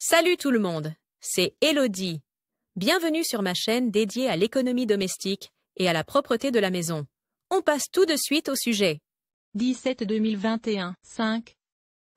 Salut tout le monde, c'est Elodie. Bienvenue sur ma chaîne dédiée à l'économie domestique et à la propreté de la maison. On passe tout de suite au sujet. 17-2021, 5.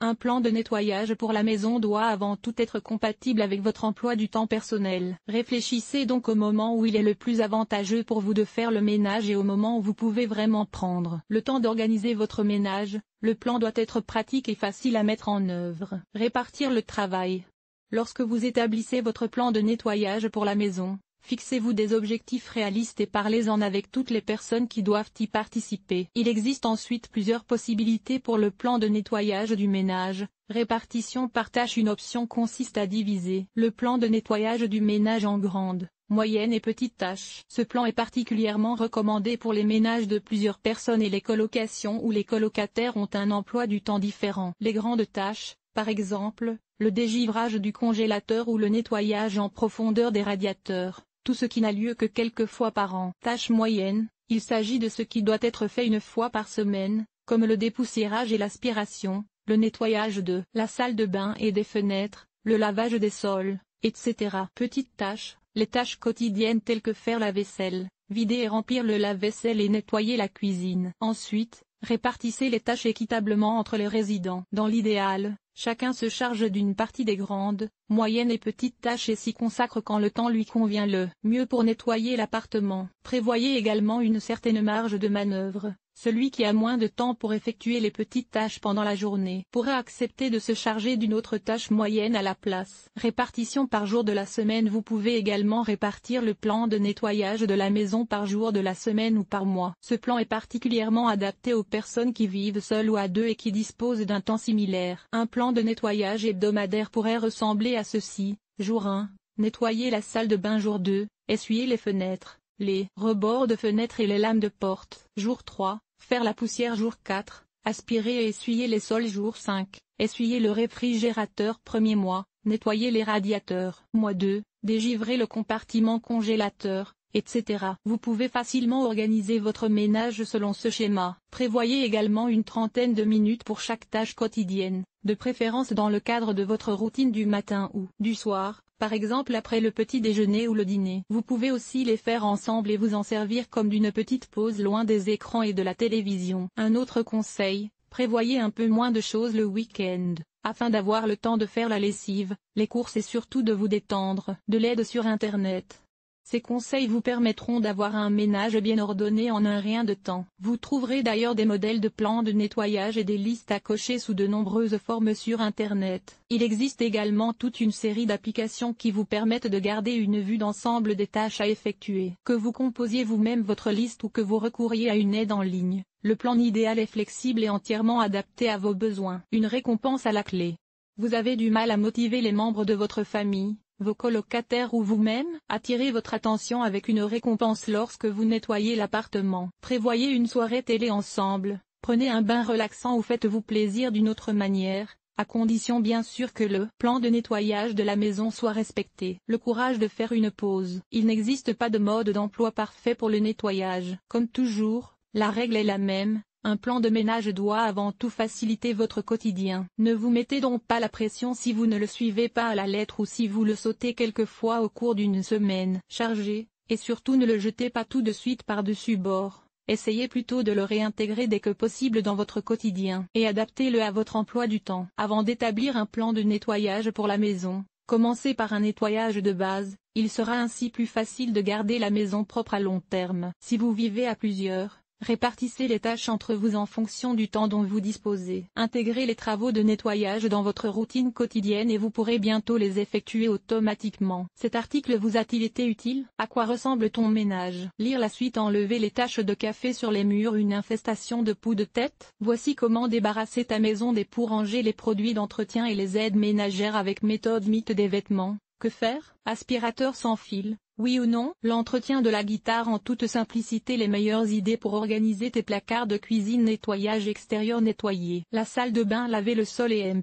Un plan de nettoyage pour la maison doit avant tout être compatible avec votre emploi du temps personnel. Réfléchissez donc au moment où il est le plus avantageux pour vous de faire le ménage et au moment où vous pouvez vraiment prendre le temps d'organiser votre ménage. Le plan doit être pratique et facile à mettre en œuvre. Répartir le travail. Lorsque vous établissez votre plan de nettoyage pour la maison, fixez-vous des objectifs réalistes et parlez-en avec toutes les personnes qui doivent y participer. Il existe ensuite plusieurs possibilités pour le plan de nettoyage du ménage. Répartition par tâche. Une option consiste à diviser le plan de nettoyage du ménage en grandes, moyennes et petites tâches. Ce plan est particulièrement recommandé pour les ménages de plusieurs personnes et les colocations où les colocataires ont un emploi du temps différent. Les grandes tâches, par exemple, le dégivrage du congélateur ou le nettoyage en profondeur des radiateurs, tout ce qui n'a lieu que quelques fois par an. Tâche moyenne, il s'agit de ce qui doit être fait une fois par semaine, comme le dépoussiérage et l'aspiration, le nettoyage de la salle de bain et des fenêtres, le lavage des sols, etc. Petites tâches, les tâches quotidiennes telles que faire la vaisselle, vider et remplir le lave-vaisselle et nettoyer la cuisine. Ensuite, répartissez les tâches équitablement entre les résidents. Dans l'idéal, chacun se charge d'une partie des grandes, moyennes et petites tâches et s'y consacre quand le temps lui convient. Le mieux pour nettoyer l'appartement. Prévoyez également une certaine marge de manœuvre. Celui qui a moins de temps pour effectuer les petites tâches pendant la journée pourra accepter de se charger d'une autre tâche moyenne à la place. Répartition par jour de la semaine. Vous pouvez également répartir le plan de nettoyage de la maison par jour de la semaine ou par mois. Ce plan est particulièrement adapté aux personnes qui vivent seules ou à deux et qui disposent d'un temps similaire. Un plan de nettoyage hebdomadaire pourrait ressembler à ceci. Jour 1, nettoyer la salle de bain. Jour 2, essuyer les fenêtres, les rebords de fenêtres et les lames de porte. Jour 3, faire la poussière. Jour 4, aspirer et essuyer les sols. Jour 5, essuyer le réfrigérateur. Premier mois, nettoyer les radiateurs. Mois 2, dégivrer le compartiment congélateur, etc. Vous pouvez facilement organiser votre ménage selon ce schéma. Prévoyez également une trentaine de minutes pour chaque tâche quotidienne, de préférence dans le cadre de votre routine du matin ou du soir, par exemple après le petit déjeuner ou le dîner. Vous pouvez aussi les faire ensemble et vous en servir comme d'une petite pause loin des écrans et de la télévision. Un autre conseil, prévoyez un peu moins de choses le week-end, afin d'avoir le temps de faire la lessive, les courses et surtout de vous détendre. De l'aide sur Internet. Ces conseils vous permettront d'avoir un ménage bien ordonné en un rien de temps. Vous trouverez d'ailleurs des modèles de plans de nettoyage et des listes à cocher sous de nombreuses formes sur Internet. Il existe également toute une série d'applications qui vous permettent de garder une vue d'ensemble des tâches à effectuer. Que vous composiez vous-même votre liste ou que vous recouriez à une aide en ligne, le plan idéal est flexible et entièrement adapté à vos besoins. Une récompense à la clé. Vous avez du mal à motiver les membres de votre famille, vos colocataires ou vous-même? Attirez votre attention avec une récompense lorsque vous nettoyez l'appartement. Prévoyez une soirée télé ensemble, prenez un bain relaxant ou faites-vous plaisir d'une autre manière, à condition bien sûr que le plan de nettoyage de la maison soit respecté. Le courage de faire une pause. Il n'existe pas de mode d'emploi parfait pour le nettoyage. Comme toujours, la règle est la même. Un plan de ménage doit avant tout faciliter votre quotidien. Ne vous mettez donc pas la pression si vous ne le suivez pas à la lettre ou si vous le sautez quelquefois au cours d'une semaine. Chargez, et surtout ne le jetez pas tout de suite par-dessus bord. Essayez plutôt de le réintégrer dès que possible dans votre quotidien et adaptez-le à votre emploi du temps. Avant d'établir un plan de nettoyage pour la maison, commencez par un nettoyage de base. Il sera ainsi plus facile de garder la maison propre à long terme. Si vous vivez à plusieurs, répartissez les tâches entre vous en fonction du temps dont vous disposez. Intégrez les travaux de nettoyage dans votre routine quotidienne et vous pourrez bientôt les effectuer automatiquement. Cet article vous a-t-il été utile? À quoi ressemble ton ménage? Lire la suite. Enlever les taches de café sur les murs. Une infestation de poux de tête? Voici comment débarrasser ta maison des poux. Ranger les produits d'entretien et les aides ménagères avec méthode mythe des vêtements. Que faire? Aspirateur sans fil. Oui ou non? L'entretien de la guitare en toute simplicité. Les meilleures idées pour organiser tes placards de cuisine. Nettoyage extérieur. Nettoyer la salle de bain. Laver le sol et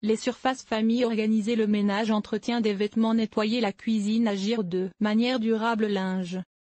les surfaces famille. Organiser le ménage. Entretien des vêtements. Nettoyer la cuisine. Agir de manière durable. Linge.